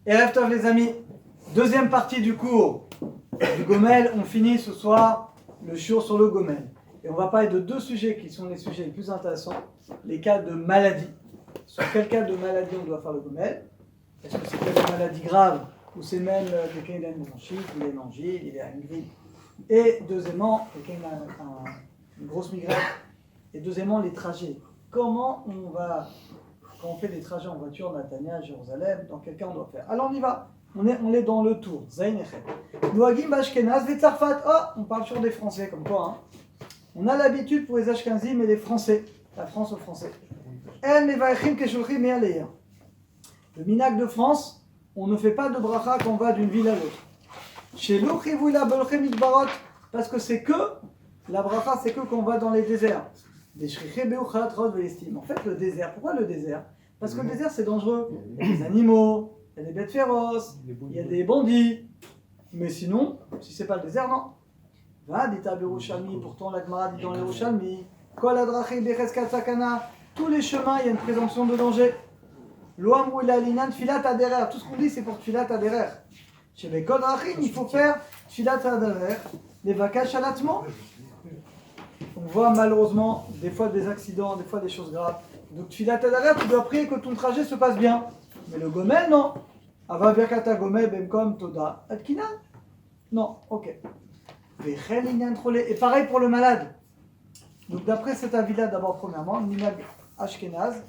Erev Tov les amis, deuxième partie du cours du Gomel. On finit ce soir le shiur sur le Gomel. Et on va parler de deux sujets qui sont les sujets les plus intéressants. Les cas de maladie. Sur quel cas de maladie on doit faire le Gomel? Est-ce que c'est des maladies graves ou c'est même quelqu'un qui a une bronchite, il a une angine, il a une grippe? Et deuxièmement, quelqu'un a une grosse migraine. Et deuxièmement, les trajets. Comment on va... Quand on fait des trajets en voiture, Natania, Jérusalem, dans quel cas on doit faire? Alors on y va, on est dans le tour. Zayn Echet. Noagim Bashkenaz Vetzarfat. Oh, on parle sur des Français comme toi. Hein. On a l'habitude pour les Ashkenazim et les Français, la France aux Français. El Mevaechim Keshulchim et Aleya. Le minag de France, on ne fait pas de bracha quand on va d'une ville à l'autre. Chez l'Ochivouila Belchem Idbarot, parce que c'est que, la bracha c'est que quand on va dans les déserts. En fait, le désert, pourquoi le désert? Parce que le désert c'est dangereux. Il y a des animaux, il y a des bêtes féroces, il y a des bandits. Mais sinon, si c'est pas le désert, non. Va, dit Yerushalmi, pourtant la Gemara dit dans les Yerushalmi, Kol adrachim becheskat sakana, tous les chemins, il y a une présomption de danger. Loam ou linan tfilat aderer, tout ce qu'on dit c'est pour tfilat aderer. Chez les Kol adrachim, il faut faire tfilat aderer, les vakash alatmo. On voit malheureusement des fois des accidents, des fois des choses graves. Donc tfilat aderer, tu dois prier que ton trajet se passe bien. Mais le gomel, non. Ava birkata gomel bemkom toda adkina. Non, ok. Et pareil pour le malade. Donc d'après cet avis-là, d'abord premièrement, minag ashkenaz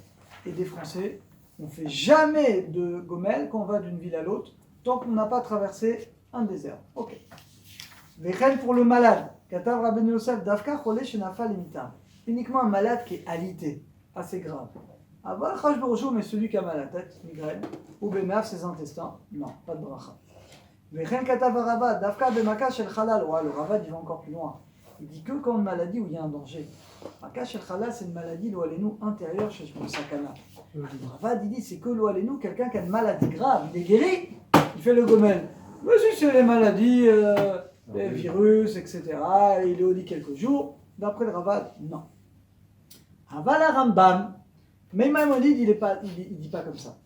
et des Français, on ne fait jamais de gomel quand on va d'une ville à l'autre, tant qu'on n'a pas traversé un désert. Ok. Vechen pour le malade. Katav Rabbeinu Yosef Davka Cholé Shenafa Limita. Uniquement un malade qui est alité, assez grave. Aval Chash Borjou, mais celui qui a mal à la tête, migraine, ou Benaf, ses intestins, non, pas de bracha. Vechen Katav Rava Davka Bemaka Shel Chalal. Ouais, le Ravad il va encore plus loin. Il dit que quand une maladie où il y a un danger. Maka Shel Chalal, c'est une maladie l'oalenu intérieure chez le sakana. Le Ravad il dit c'est que l'oalenu, quelqu'un qui a une maladie grave, il est guéri, il fait le gomel. Mais si c'est les maladies. Les virus, etc. Il est au lit quelques jours. D'après le Ravad, non. Avala Rambam, mais Maïmonide, il dit pas comme ça.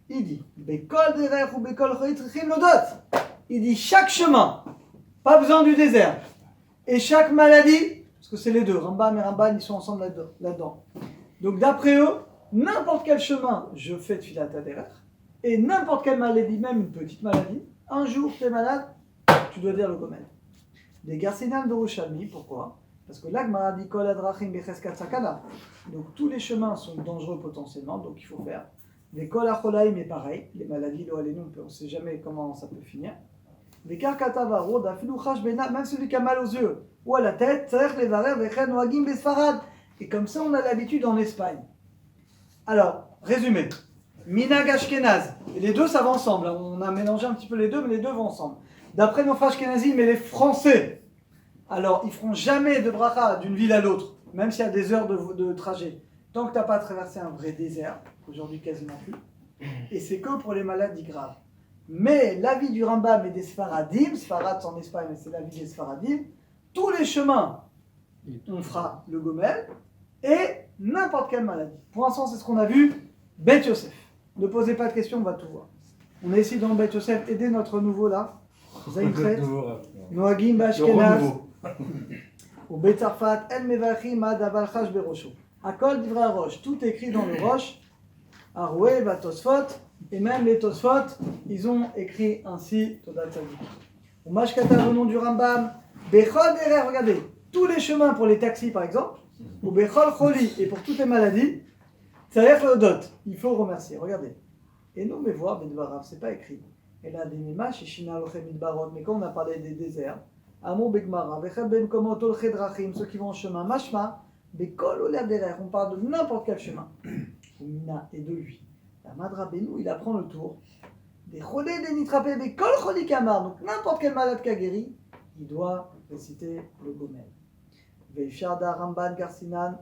Il dit, Bekol derer ou Bekol choitrichim lodot. Il dit chaque chemin, pas besoin du désert. Et chaque maladie, parce que c'est les deux, Rambam et Ramban, ils sont ensemble là-dedans. Donc d'après eux, n'importe quel chemin, je fais tfilat aderer. Et n'importe quelle maladie, même une petite maladie, un jour tu es malade, tu dois dire le gomel. Des garcinales de Yerushalmi, pourquoi? Parce que l'Agmara dit Kol adrachim becheskat sakana. Donc tous les chemins sont dangereux potentiellement, donc il faut faire. Les Kol acholaim est pareil, les maladies, on ne sait jamais comment ça peut finir. Les karkatavaro, dafilu chash bena, même celui qui a mal aux yeux ou à la tête, tzarech levarer vechen noagim besfarad. Et comme ça, on a l'habitude en Espagne. Alors, résumé. Minag ashkenaz. Et les deux, ça va ensemble. On a mélangé un petit peu les deux, mais les deux vont ensemble. D'après nos frères ashkenazim et les Français, alors ils feront jamais de bracha d'une ville à l'autre, même s'il y a des heures de trajet, tant que tu n'as pas traversé un vrai désert, aujourd'hui quasiment plus, et c'est que pour les maladies graves. Mais l'avis du Rambam et des Sfaradim, Sfarad en Espagne, mais c'est l'avis des Sfaradim, tous les chemins, on fera le gomel, et n'importe quelle maladie. Pour l'instant, c'est ce qu'on a vu, Beit Yosef. Ne posez pas de questions, on va tout voir. On est ici dans Beit Yosef, aidez notre nouveau là. Zaïtret, Noagim Bashkenaz, ou Betzarfat, El Mevachim, Adaval Chash Berosho. Akol Divra Roche, tout écrit dans le Roche, Aroué, Vatosfot, et même les Tosfot, ils ont écrit ainsi, Todat Tzadik. Ou Mashkata, au nom du Rambam, Bechol Derer, regardez, tous les chemins pour les taxis par exemple, ou Bechol Choli, et pour toutes les maladies, Tzarech Leodot, il faut remercier, regardez. Et nous, mais voir, Bedvarav, c'est pas écrit. Et là, des mimash, mais quand on a parlé des déserts, Amon Begmara, Vechel Ben Komot, Olche Drachim, ceux qui vont en chemin, Mashma, Bekol Oladerer, on parle de n'importe quel chemin. Mina et de lui. La Madra Benou, il apprend le tour. Des Cholé, des Nitrapé, Bekol Choli Kamar, donc n'importe quel malade qui a guéri, il doit réciter le Gomel. Veifsharda, Ramban, Garsinan,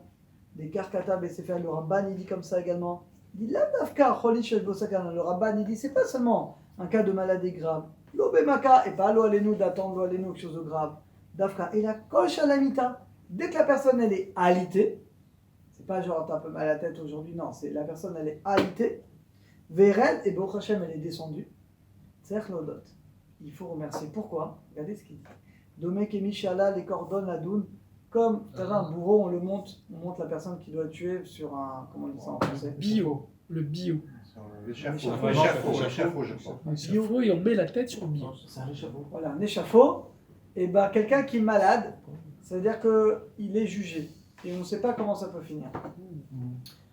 des Karkata, Besefer, le Ramban, il dit comme ça également. Il dit, la Dafka, Choli Shel Bosakana, le Ramban, il dit, c'est pas seulement un cas de maladie grave. L'obémaka, et pas l'eau allénou d'attendre l'eau allénou quelque chose de grave. Dafka, et la coche à la mita. Dès que la personne elle est alitée, c'est pas genre t'as un peu mal à la tête aujourd'hui, non, c'est la personne elle est alitée. Véred, et Baruch Hashem elle est descendue. Tzech Lodot. Il faut remercier. Pourquoi? Regardez ce qu'il dit. Domek et Mishala, les cordons, la doune. Comme tout à l'heure, un bourreau, on monte la personne qui doit tuer sur un. Comment on dit ça en français? Le bio. L'échafaud, je crois. L'échafaud, et on met la tête sur le bio. C'est un échafaud. Voilà, un échafaud. Et ben quelqu'un qui est malade, ça veut dire qu'il est jugé. Et on ne sait pas comment ça peut finir.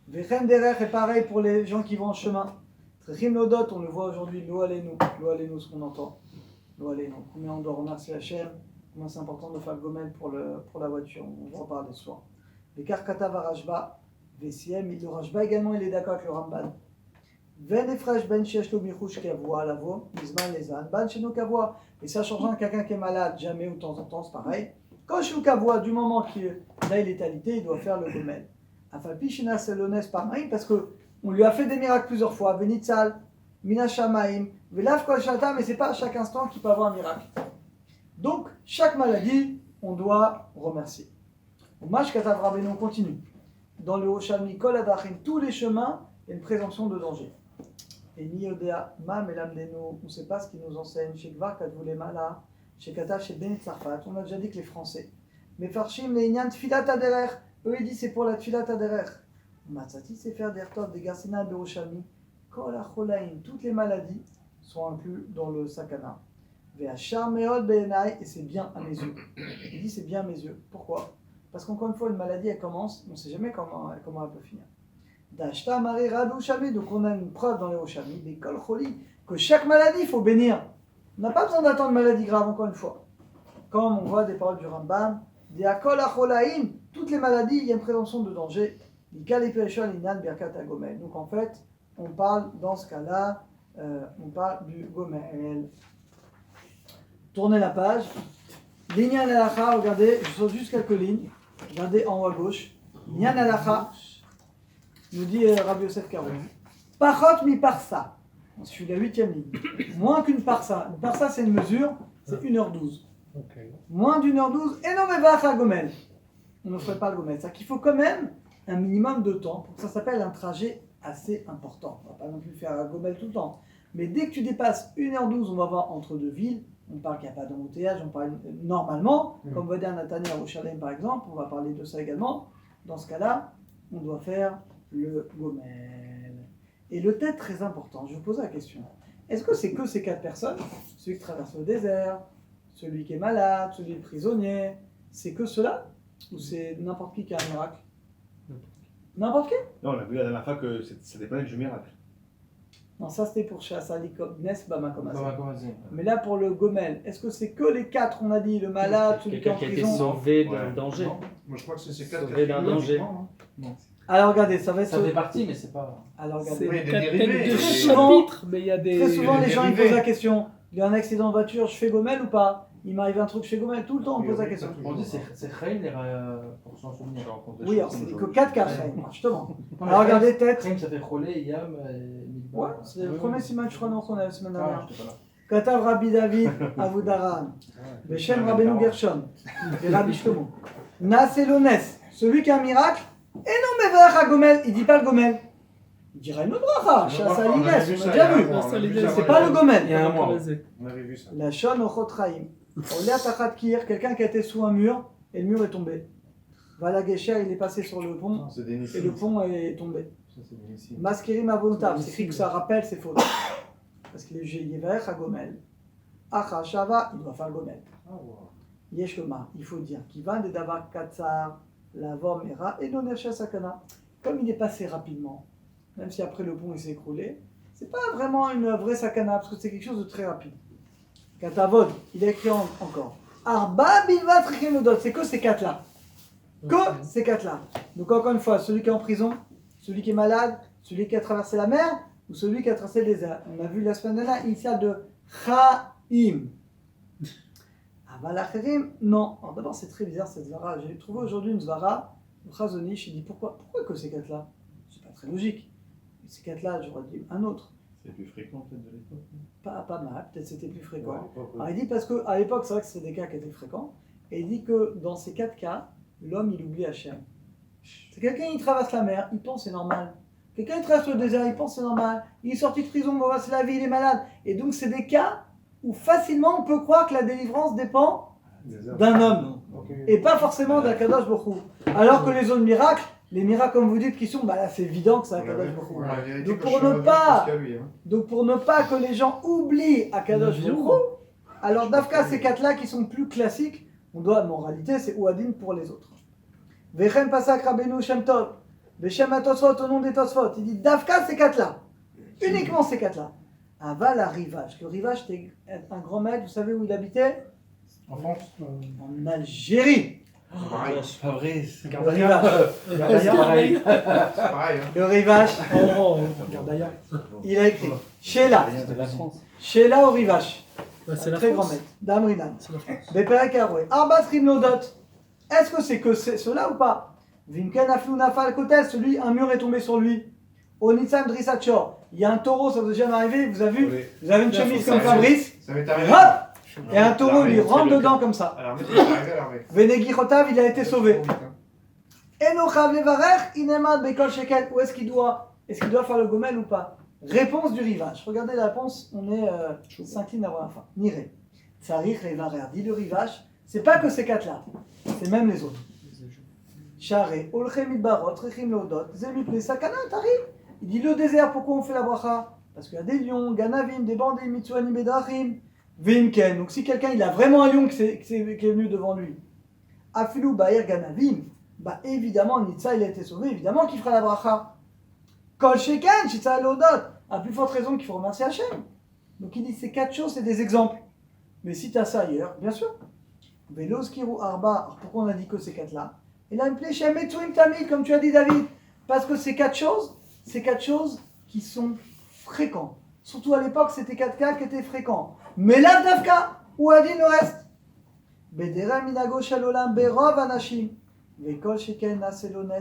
Vechem derech est pareil pour les gens qui vont en chemin. Trechim lodot, on le voit aujourd'hui, lo alenu, ce qu'on entend. Lo alenu. Combien on doit remercier Hachem, combien c'est important de faire le gomel pour la voiture. On va en parler ce soir. Les karkata varashba, Vesiem, le Rashba également, il est d'accord avec le Ramban. Ven efresh ben sheshlo michush kavua lavo, mizman lezan, ban sheno kavua. Et ça change rien, quelqu'un qui est malade, jamais ou de temps en temps, c'est pareil. Quand sheno kavua, du moment qu'il a une létalité, il doit faire le gomel. Afalpi shena selones parmaim, parce qu'on lui a fait des miracles plusieurs fois. Venitzal, mina shamaim, velav kol shata, mais c'est pas à chaque instant qu'il peut avoir un miracle. Donc, chaque maladie, on doit remercier. Au Mash Katav Rabbeinu, on continue. Dans le Hoshami Kol Adachim, tous les chemins, il y a une présomption de danger. Et ni Odea, Ma Melamdenu, on ne sait pas ce qu'ils nous enseignent. Chez Gvar Kadvoule Mala, chez Katav, chez Benit Sarfat, on a déjà dit que les Français. Mais Farshim, les Inyan Tfilat Aderer, eux ils disent c'est pour la Tfilat Aderer. Matzati, c'est faire des rtov, des Garsina de Hoshami, Kol Acholaim, toutes les maladies sont incluses dans le Sakana. Ve'achar Meod Be'enai, et c'est bien à mes yeux. Il dit c'est bien à mes yeux. Pourquoi? Parce qu'encore une fois, une maladie, elle commence, on ne sait jamais comment elle peut finir. D'Ashta Mari Radu Shami, donc on a une preuve dans les Hoshami, des Kol Choli, que chaque maladie, il faut bénir. On n'a pas besoin d'attendre une maladie grave, encore une fois. Comme on voit des paroles du Rambam, des Akol Acholaim, toutes les maladies, il y a une présomption de danger. Donc en fait, on parle, dans ce cas-là, on parle du Gomel. Tournez la page. L'inyan alacha, regardez, je saute juste quelques lignes. Regardez en haut à gauche. L'inyan alacha, nous dit Rabbi Yosef Karo. Pachot mi parsa. Je suis la 8e ligne. Moins qu'une parsa. Une parsa, c'est une mesure, c'est 1h12. Okay. Moins d'1h12, et non mais vacha gomel. On ne ferait pas le gomel. C'est-à-dire qu'il faut quand même un minimum de temps pour que ça s'appelle un trajet assez important. On ne va pas non plus faire un gomel tout le temps. Mais dès que tu dépasses 1h12, on va voir entre deux villes. On parle qu'il n'y a pas d'embouteillage, on parle normalement, comme va dire Nathalie à Yerushalayim par exemple, on va parler de ça également. Dans ce cas-là, on doit faire le gomel. Et le tête, très important, je vous pose la question. Est-ce que c'est que ces 4 personnes, celui qui traverse le désert, celui qui est malade, celui qui est prisonnier, c'est que cela? Ou c'est n'importe qui a un miracle? N'importe qui? Non, on a vu la dernière fois que ça dépendait du miracle. Non, ça c'était pour Chassali Nes Bamakomazé. Bamakomazé. Mais là pour le gomel, est-ce que c'est que les 4, on a dit, le malade, celui qui est en Quelqu'un qui a été prison? sauvé d'un danger. Non, moi je crois que c'est ces 4 Sauvé d'un danger. Alors regardez, ça va être... Ça fait partie, mais c'est pas. Alors C'est regardez, Oui, des 4 dérivés. têtes de Très souvent- chapitre, mais il y a des... très souvent les gens ils dérivés. posent la question, il y a un accident de voiture, je fais gomel ou pas? Il m'arrive un truc, je fais gomel, tout le temps on Oui, pose la oui, question. ça, On dit c'est Khaïm pour s'en souvenir. Oui, alors c'est que 4 cas, justement. Alors regardez, tête. Khaïm ça fait Kholé, Yam et Midbar. Ouais, c'est le premier siman Shrono qu'on a la semaine Ah, dernière. j'étais pas là. Katav Rabbi David Avudaran, Beshem Rabbeinu Gershon, et Rabbi Shlomo. Naselones, celui qui a un miracle, et non mais Vacha Gomel, il dit pas le Gomel. Il dirait une bracha, Chassali Nes, on a déjà vu. C'est pas le Gomel. Il y a un mois. On avait vu ça. La Shon Ochotraim. Olea Tachat Kir, quelqu'un qui a été sous un mur, et le mur est tombé. Vala Gesher, il est passé sur le pont, C'est des et le Nissim. pont est tombé. Ça, c'est des Nissim. Maskerim Avontav, c'est écrit que ça rappelle ses fautes. Parce qu'il est Yevarech à Gomel. Acha Shava, il doit faire le Gomel. Yesh Lomar, il faut dire qu'il va de Davar Katsar, la Vormera et Donercha Sakana. Comme il est passé rapidement, même si après le pont il s'est écroulé, c'est pas vraiment une vraie sakana parce que c'est quelque chose de très rapide. Katavod, il a écrit encore. Arba Bilvat Rikemodot, c'est que ces 4 là. Que ces 4 là. Donc encore une fois, celui qui est en prison, celui qui est malade, celui qui a traversé la mer ou celui qui a traversé le désert. On a vu la semaine dernière, initiale de Chaim. Avalacherim, non. Alors d'abord, c'est très bizarre cette zvara. J'ai trouvé aujourd'hui une zvara, le Chazonish, il dit pourquoi que ces 4 là? C'est pas très logique. Ces 4 là, j'aurais dit un autre. C'est plus fréquent peut-être de l'époque. Pas mal, peut-être c'était plus fréquent. Ouais, Alors il dit parce qu'à l'époque, c'est vrai que c'était des cas qui étaient fréquents. Et il dit que dans ces 4 cas, l'homme il oublie Hachem. C'est quelqu'un qui traverse la mer, il pense c'est normal. Quelqu'un traverse le désert, il pense c'est normal. Il est sorti de prison, on va voir, c'est la vie, il est malade. Et donc, c'est des cas où facilement on peut croire que la délivrance dépend d'un homme et pas forcément d'Akadosh Baruch Hu. Alors que les autres miracles, les miracles comme vous dites qui sont, bah là c'est évident que c'est Akadosh Baruch Hu. La vérité, Donc quand pour je suis ne un pas- homme, je pense qu'à lui, hein. Donc pour ne pas que les gens oublient Akadosh Baruch Hu, alors Dafka ces quatre-là qui sont plus classiques, on doit, en réalité c'est Ouadin pour les autres. Vechem Pasak Rabbeinu Shem Tov, Veshem Atosfot au nom des Tosfot, il dit Dafka ces quatre-là, uniquement ces quatre-là. Aval à Rivage, le Rivage c'était un grand maître, vous savez où il habitait? En France. En Algérie. Pareil. C'est pas vrai. C'est Le Rivage. pareil. Pareil, hein. Le Rivage, Oh, regarde d'ailleurs. il a écrit Sheila, C'est la France. Sheila au Rivage, C'est la très grand France. maître, d'Amrinan. C'est la France. Beperek Aroué, Arbat Rimlodot. Est-ce que c'est que c'est cela ou pas? Vinken Aflou Nafal Kotel, celui, un mur est tombé sur lui. Onitsam Drissachor, il y a un taureau, ça vous est jamais arrivé, vous avez vu? Vous avez une chemise comme Fabrice, Ça m'est arrivé. hop, et un taureau lui L'armée, rentre c'est le dedans cas. comme ça. Alors, mais ça m'est arrivé à l'armée. Venegi Rotav, il a été sauvé. Trop vite, hein. Enochav Levarer, Inemad Bekol Shekel, où est-ce qu'il doit faire le gomel ou pas? Réponse du Rivage. Regardez la réponse, on est 5 lignes avant la fin. Niré. Tsarich Levarer, dit le Rivage, c'est pas que ces quatre-là, c'est même les autres. Charé, Olchem Idbarot, Rechim Lodot, Zemipne Sakana, Tari. Il dit le désert, pourquoi on fait la bracha? Parce qu'il y a des lions, Ganavim, des bandits, Mitsuani Bedrachim, Vimken. Donc si quelqu'un il a vraiment un lion qui est venu devant lui, Afilou Baer Ganavim, bah évidemment, Nitsa il a été sauvé, évidemment qu'il fera la bracha. Kol Sheken, Shitsa Lodot, à plus forte raison qu'il faut remercier Hachem. Donc il dit ces quatre choses, c'est des exemples. Mais si tu as ça ailleurs, bien sûr. Velos Kiru Arba, alors pourquoi on a dit que ces quatre-là? Et là, Metsuim Tamid, comme tu as dit David, parce que ces quatre choses qui sont fréquentes. Surtout à l'époque, c'était 4 cas qui étaient fréquents. Mais là, 9 cas, où a dit le reste? Bedera Minago Shalolam Berov Anashim, Vekol Sheken Naselones,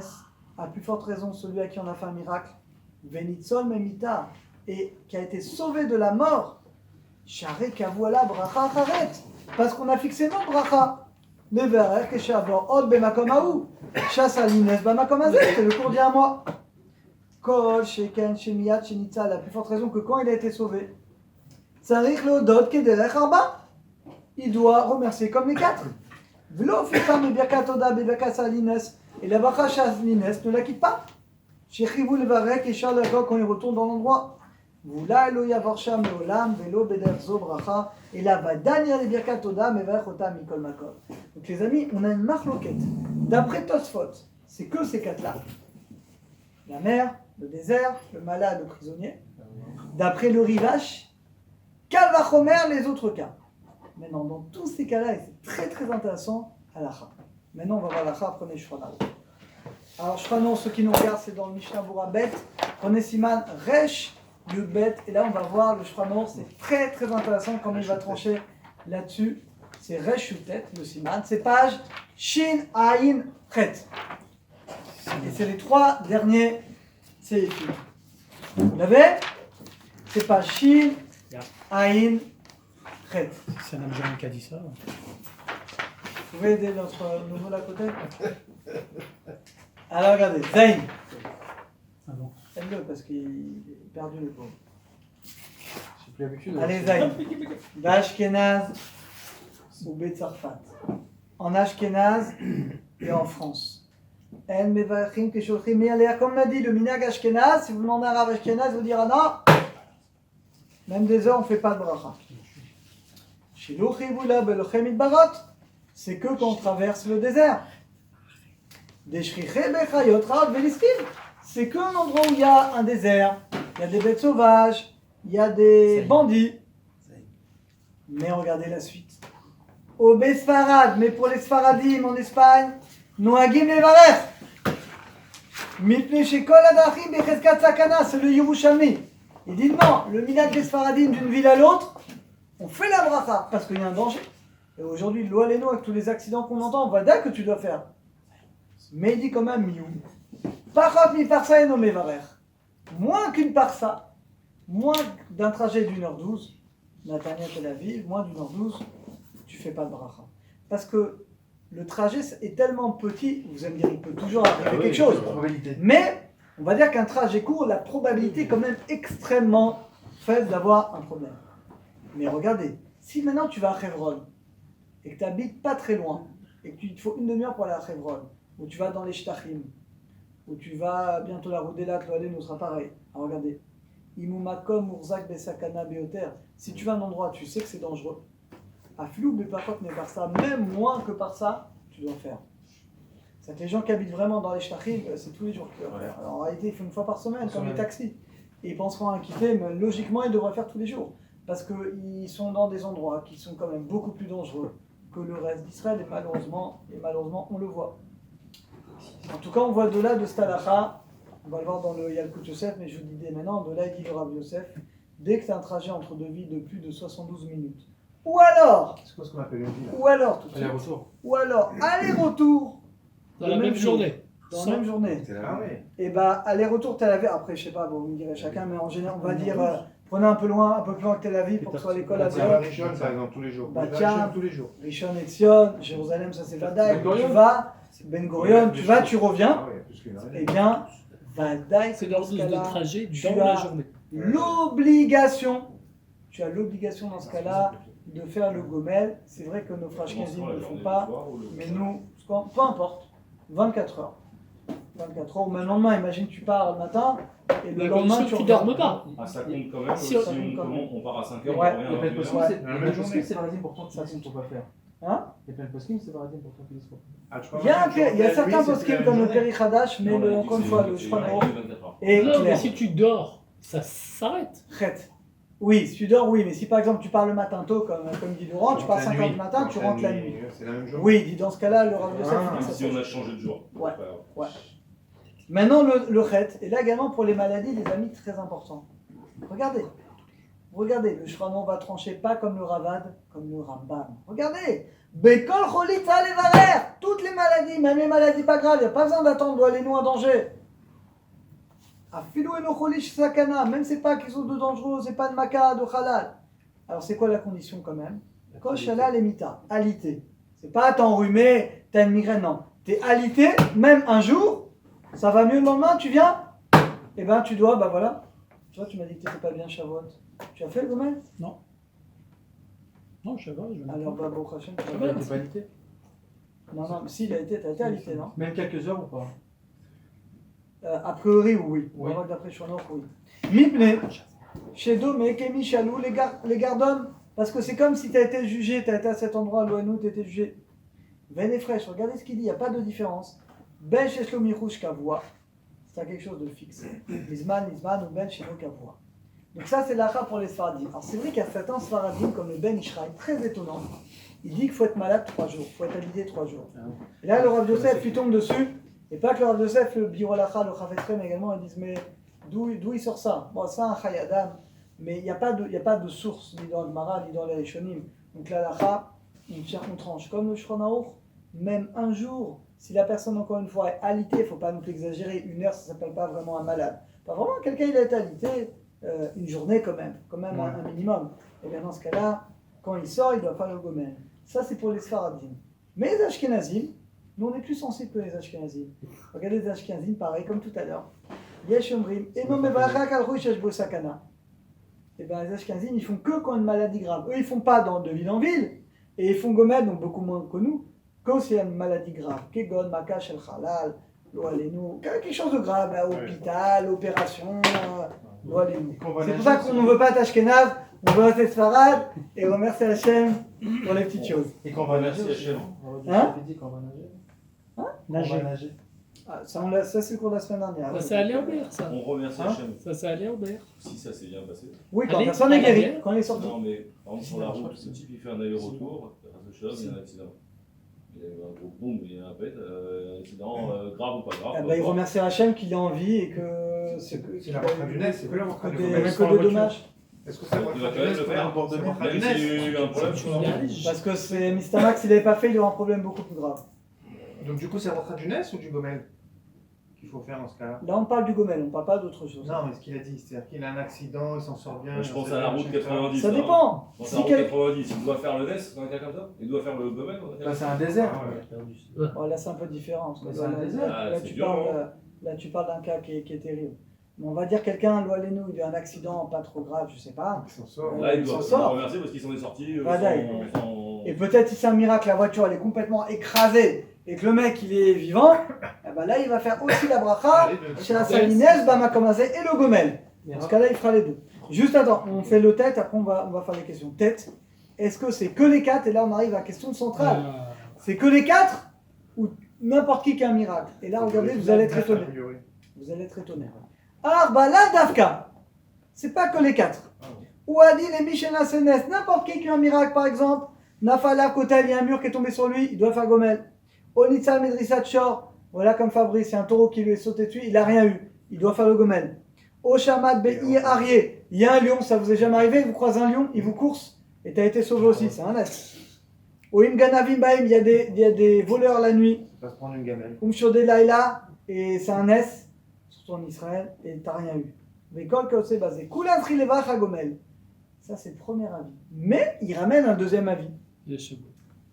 à plus forte raison, celui à qui on a fait un miracle, Venitzol Memita, et qui a été sauvé de la mort, Share Kavouala Bracha Charet, parce qu'on a fixé notre bracha. Neverer Keshavor Od Bemakomaou, Chasse à l'Ines Bamakomazé, c'est le cours d'il y a un mois. Kol Sheken Shemiyat Shenitza, la plus forte raison que quand il a été sauvé, Tsarich Lodot Kederech Arba, il doit remercier comme les quatre. V'lo Fitam Birkat Oda Bevakas Alines, et la bracha Chasse l'Ines ne la quitte pas. Shechivu Levarek et Charles quand il retourne dans l'endroit. Vula Elo Yavar Sham Leolam, Velo Bederzo Bracha, et là va Daniel et Birkat Oda Mevarech Otam Mikol Makol. Donc les amis, on a une marloquette. D'après Tosfot, c'est que ces quatre-là. La mer, le désert, le malade, le prisonnier. D'après le Rivage, Kalvachomer, les autres cas. Maintenant, dans tous ces cas-là, et c'est très très intéressant, Halacha. Maintenant, on va voir Halacha, prenez Shfana. Alors Shfana, ceux qui nous regardent, c'est dans le Mishnah Bura Bet. Prenez Siman, Resh, Yudbet, et là on va voir le Shfana, c'est très très intéressant comme il va trancher là-dessus. C'est Resh Yutet, le Siman, c'est page Shin Ain Chet. Et c'est les 3 derniers séifim. Vous l'avez? C'est pas Shin Ain Chet. C'est un Algérien qui a dit ça. Vous pouvez aider notre nouveau là à côté? Alors regardez, Zayn. Ah bon. Aide-le parce qu'il est perdu le pauvre. J'ai plus l'habitude. Allez Zayn. D'Ashkenaz ou Betsarfat. En Ashkenaz et en France. En Mevachim Kesholchim Me'alea. Comme l'a dit le Minag Ashkenaz, si vous demandez à un Rav Ashkenaz, il vous dira non. Même des heures, on ne fait pas de bracha. Shiluchivula Belochem Idbarot. C'est que quand on traverse le désert. Deshriche Bechayot Raot Veliskim. C'est qu'un endroit où il y a un désert, il y a des bêtes sauvages, il y a des bandits. Mais regardez la suite. Au Besfarad, mais pour les Sfaradim en Espagne, Noagim Levarer. Mipne Shekol Adachim Becheskat Sakana, c'est le Yerushalmi. Il dit non, le minag des Sfaradim d'une ville à l'autre, on fait la bracha parce qu'il y a un danger. Et aujourd'hui, l'Oaleno, avec tous les accidents qu'on entend, on va dire que tu dois faire. Mais il dit quand même miou. Parot mi parsa et nommé varer. Moins qu'une parsa, moins d'un trajet d'1h12, Natania Tel Aviv, moins d'1h12, tu fais pas de bracha. Parce que le trajet est tellement petit, vous allez me dire, il peut toujours arriver quelque chose. Probabilité. Mais On va dire qu'un trajet court, la probabilité est quand même extrêmement faible d'avoir un problème. Mais regardez, si maintenant tu vas à Hebron et que tu habites pas très loin et qu'il te faut une demi-heure pour aller à Hebron, ou tu vas dans les Shtachim, ou tu vas bientôt la route d'Elat, nous sera pareil. Alors regardez, Imumakom Urzak Besakana Beoter, si tu vas à un endroit, tu sais que c'est dangereux. Afilou Bepakot mais par ça, même moins que par ça, tu dois faire. C'est que les gens qui habitent vraiment dans les Shtachim, c'est tous les jours qu'ils doivent faire. Alors en réalité, ils font une fois par semaine, comme les taxis. Et ils penseront à quitter, mais logiquement, ils devraient faire tous les jours. Parce qu'ils sont dans des endroits qui sont quand même beaucoup plus dangereux que le reste d'Israël, et malheureusement, on le voit. En tout cas, on voit de là, de Stalacha, on va le voir dans le Yalkut Yosef, mais je vous dis dès maintenant, de là, il dit le Rav Yosef, dès que tu as un trajet entre deux villes de plus de 72 minutes, ou alors, C'est quoi ce qu'on appelle une ville? ou alors, tout de suite, Aller-retour. ou alors, aller-retour, Dans la même journée. dans la même journée. C'est Ah la oui. Et bah, aller-retour Tel Aviv, après, je sais pas, vous me direz chacun, mais en général, on va dire, prenez un peu plus loin que Tel Aviv pour que ce soit l'école à C'est à Dior. Rishon, par exemple, tous les jours. Bah, Rishon, tiens. tous les jours. Rishon LeZion, Jérusalem, ça c'est Vadaï. Ben Gurion. Tu vas, Ben Gurion, tu vas, tu reviens. Ah oui, plus qu'une heure. Eh bien, Vadaï, C'est dans l'ordre ce de cas-là, trajet tu dans la as journée. l'obligation, tu as l'obligation dans ce cas-là de faire le gomel. C'est vrai que nos frères ne le font pas, mais nous, peu importe, 24 heures. 24 heures, ou même le lendemain, imagine tu pars le matin, et le Mais lendemain sûr, tu tu reviens. dormes pas. Ah, ça compte quand même. Si Si, on- on commence, on part à 5 heures, Ouais, on revient Les à peines 21 poskim, heures. c'est La les même peines journée. poskim, c'est paradis pour toi qui ne faut pas faire. Hein? Les peines poskim, c'est paradis pour toi qui ne faut pas faire. Ah, tu crois Il y a, que il y a lui, certains c'est poskim la comme le même Peri Hadash, mais le, encore une fois, le Shulchan Aruch est Non, mais clair. si tu dors, ça s'arrête. Traite. Oui, si tu dors, oui, mais si par exemple tu pars le matin tôt, comme dit Laurent, tu pars La 5h nuit. du matin, tu rentres la nuit. C'est la même journée. Oui, dit dans ce cas-là, le Rav Yosef Ah, il dit Même ça. si on a changé de jour. Ouais. Pas grave. Ouais. Maintenant, le chet, et là également pour les maladies, les amis, très important. Regardez, le Shranon va trancher pas comme le Ravad, comme le Rambam. Regardez, Bekol Cholitza Levarer, toutes les maladies, même les maladies pas graves, il n'y a pas besoin d'attendre, doit aller nous en danger. Afilou eno cholish sakana, même c'est pas quelque chose de dangereux, c'est pas de maca, de halal. Alors c'est quoi la condition quand même? Kol shalal emita, alité. C'est pas t'es enrhumé, t'as une migraine, non. T'es alité, même un jour, ça va mieux le lendemain, tu viens, et ben tu dois, bah voilà. Tu vois, tu m'as dit que t'étais pas bien Shavuot. Tu as fait le gomel? Non, je sais pas. Je vais Alors bah bon, Hachem, tu Ça vas va, bien. T'es pas alité. Non, non, mais si, t'as été alité, non? Même quelques heures ou pas? A priori, oui. On Oui. va voir d'après Shonok, oui. Mipne, Shedo, Mekemi, Shalou, les gardons, parce que c'est comme si tu as été jugé, tu as été à cet endroit, à l'ONU, tu as été jugé. Veine fraîche, regardez ce qu'il dit, il n'y a pas de différence. Ben Sheshlo Mirouche Kavoua, c'est quelque chose de fixe. Lisman, ou Ben Shelo Kavoua. Donc ça, c'est l'achat pour les Sfaradim. Alors c'est vrai qu'il y a certains Sfaradim, comme le Ben Ishraï, très étonnant. Il dit qu'il faut être malade 3 jours, il faut être habillé 3 jours. Et là, le Rav Yosef, il tombe dessus. Et pas que le Rav Yosef, le Birolacha, le Chafetzrem également, ils disent mais d'où il sort ça? Bon, c'est un Chayadam, mais il n'y a pas de source, ni dans le Gemara, ni dans les Rishonim. Donc la Lacha, on tranche. Comme le Shulchan Aruch, même un jour, si la personne, encore une fois, est alitée, il ne faut pas non plus exagérer, 1 heure, ça ne s'appelle pas vraiment un malade. Pas vraiment, quelqu'un, il a été alité, une journée quand même un minimum. Et bien dans ce cas-là, quand il sort, il doit faire le gomel. Ça, c'est pour les Sfaradim. Mais les Ashkenazim, nous, on est plus sensibles que les Ashkenazim. Regardez les Ashkenazim, pareil, comme tout à l'heure. Yesh Omrim, et non, mais sakana. Et bien, les Ashkenazim, ils font que quand une maladie grave. Eux, ils font pas de ville en ville, et ils font gomel, donc beaucoup moins que nous, quand c'est une maladie grave. Kegon, Maka, Shel Halal, Lo Alenu, quelque chose de grave, là, hôpital, opération, Lo Alenu. C'est pour ça qu'on ne veut pas d'Ashkenaz, on veut rester Sfarad, et remercier Hachem pour les petites choses. Et quand on va Merci, nager aussi, Hachem. non? Hein? On dit qu'on va nager. On nager. va nager. Ah, ça, c'est le cours de la semaine dernière. Ça, c'est allé au Bear, ça. On remercie Hein Hachem. Ça, c'est allé au Bear. Si ça s'est bien passé. Oui, quand Allez, personne n'est allez, guéri, allez. quand il est sorti. Non, mais par exemple, sur la route, le type il fait un aller-retour, il y a un accident. Il y a eu un gros boom, il y a un pet, un accident grave ou pas grave. Eh ben, il remercie Hachem qu'il est en vie et que C'est la rentrée du Nez, c'est que la rentrée du des Gomel. que de dommages. Est-ce que c'est la Il va rentrée quand du même Nez le pour faire. un bord de rentrée du Même s'il y a Nez? eu un problème, Tu je pense. nages. Parce que c'est Mr. Max, s'il n'avait pas fait, il aurait un problème beaucoup plus grave. Donc du coup, c'est la rentrée du Nez ou du Gomel qu'il faut faire dans ce cas-là? Là, on parle du Gomel, on ne parle pas d'autre chose. Non, mais ce qu'il a dit, c'est-à-dire qu'il a un accident, il s'en sort bien. Je pense à la route 90. Ça là. dépend. Dans Si la route quel- 90, il doit faire le NES dans un cas comme ça. Il doit faire le Gomel dans un cas Bah, comme c'est ça. un désert. Ah ouais. Bon, là, c'est un peu différent. Parce que Mais c'est un là, désert. là, Ah, tu c'est parles. dur, Là, tu parles d'un cas qui est terrible. Mais on va dire quelqu'un, Loalenu, il a un accident pas trop grave, je sais pas. Il s'en sort. Là, il il s'en doit sort. remercier parce qu'ils s'en est sortis. Voilà, Et peut-être si c'est un miracle, la voiture elle est complètement écrasée et que le mec il est vivant, eh ben là il va faire aussi la bracha chez la salinesse, Bama Kamazé et le gomel. Dans ce cas-là, il fera les deux. Juste attends, on fait le tête, après on va faire les questions. Tête, est-ce que c'est que les 4? Et là on arrive à la question centrale. C'est que les 4 ou n'importe qui a un miracle? Et là regardez, vous allez être étonné. Vous allez être étonné. Alors bah là Dafka, c'est pas que les 4. Ou a dit les Michel Sénès, n'importe qui a un miracle par exemple, Nafala Kotel, il y a un mur qui est tombé sur lui, il doit faire gomel. Onitsa Medrissat Shor, voilà comme Fabrice, il y a un taureau qui lui est sauté dessus, il n'a rien eu, il doit faire le gomel. Oshamat Be'i Arié, il y a un lion, ça vous est jamais arrivé, vous croisez un lion, il vous course, et tu as été sauvé aussi, c'est un S. Oim Ganavim Baim, il y a des voleurs la nuit. Ça va se prendre une gamelle. Umshode Laila, et c'est un S, surtout en Israël, et t'as rien eu. Vekol Kaose Bazé, Kulan Trilevach Agomel. Ça c'est le premier avis. Mais il ramène un deuxième avis.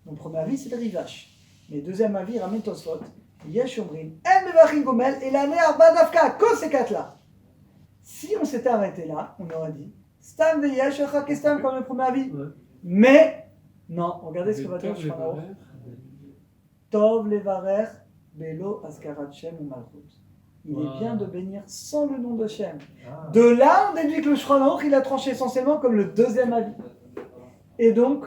Donc premier avis c'est le Rivache. Mais deuxième avis il ramène Tosfot. Yesh Omrim, En Mevachim Gomel, et l'année Arba Dafka, que ces 4 là. Si on s'était arrêté là, on aurait dit Stam de Yesh Chakestam comme le premier avis. Ouais. Mais, non, regardez ce que va dire Shulchan Aruch. Tov Levarer, Belo Askarat Shem ou Malchut. Il est bien de bénir sans le nom de Shem. Ah. De là, on déduit que le Shulchan Aruch, il a tranché essentiellement comme le deuxième avis. Et donc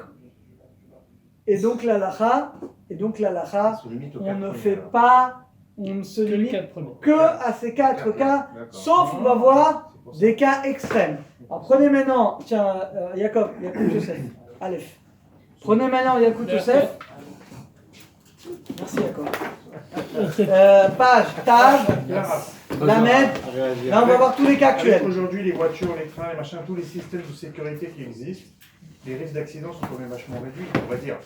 l'alacha, Se limite aux on quatre ne premiers, fait alors. pas, on ne se Que les limite 4 premiers. que à ces 4 cas, D'accord. sauf on va voir C'est pour ça. des cas extrêmes. Alors prenez maintenant, tiens, Yaakov Yosef, Aleph. Prenez maintenant Yaakov Yosef. Merci Yaakov. Page, Tav, Lamed. Là on va voir tous les cas Avec actuels. aujourd'hui les voitures, les trains, les machins, tous les systèmes de sécurité qui existent, les risques d'accident sont quand même vachement réduits, on va dire.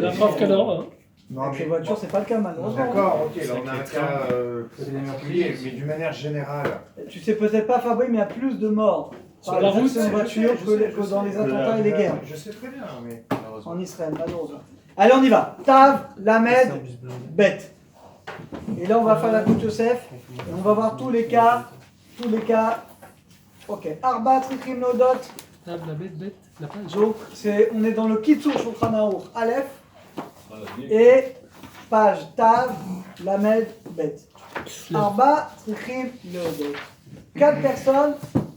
La preuve que non. Hein. Non, Avec les voitures, c'est pas le cas malheureusement. D'accord, ok, là on a un cas particulier, mais d'une manière générale. Tu sais peut-être pas Fabri, mais il y a plus de morts Sur par la les route, accidents de voiture que dans les attentats et les guerres Je sais très bien, mais en Israël, malheureusement. Allez, on y va. Tav, Lamed, Bet. Et là, on va faire la Kout Yosef. Et on va voir tous les cas. Ok. Arba, Trichim, Nodot. Table, la bête, la page. Donc, on est dans le Kitsur Shulchan Aruch, Aleph. Et page Tav, Lamed, Bet. Arba, Trichim, Nodot. 4 personnes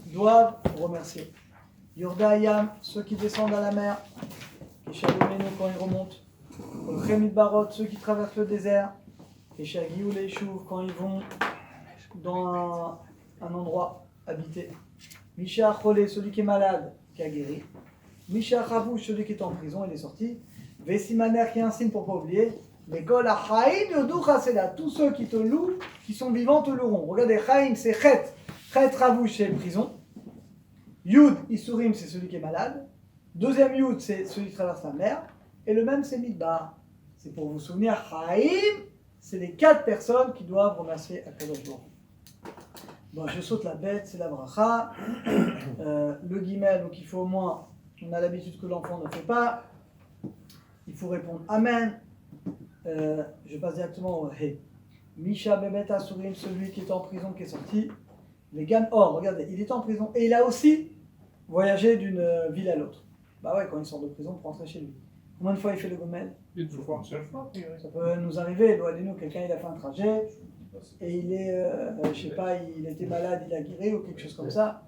doivent remercier. Yordayam, ceux qui descendent à la mer. Keshalomenu, quand ils remontent. Olchem Barot, ceux qui traversent le désert. Et Shagiou les Chouv, quand ils vont dans un endroit habité. Misha Cholé, celui qui est malade, qui a guéri. Misha Chavouch, celui qui est en prison, il est sorti. Vesimaner, qui est un signe pour ne pas oublier. Mais Kol Achaim Yodou Chaseda, tous ceux qui te louent, qui sont vivants, te loueront. Regardez, Chaim, c'est Chet. Chet Chavouch, c'est prison. Yud, Isurim, c'est celui qui est malade. Deuxième Yud, c'est celui qui traverse la mer. Et le même, c'est Midbar. C'est pour vous souvenir, Chaim, c'est les 4 personnes qui doivent remercier Akadosh Baruch Hu. Bon, je saute la bête, c'est la bracha. Le guimel, donc il faut au moins, on a l'habitude que l'enfant ne fait pas. Il faut répondre Amen. Je passe directement au He. Misha Bebet Asurim, celui qui est en prison, qui est sorti. Les Gan Or, regardez, il est en prison et il a aussi voyagé d'une ville à l'autre. Bah ouais, quand il sort de prison, pour rentrer chez lui. Combien de fois il fait le gomel? Une fois. une seule fois. Ça peut nous arriver, nous, quelqu'un il a fait un trajet et il est, je sais pas, il était malade, il a guéri ou quelque chose comme ça.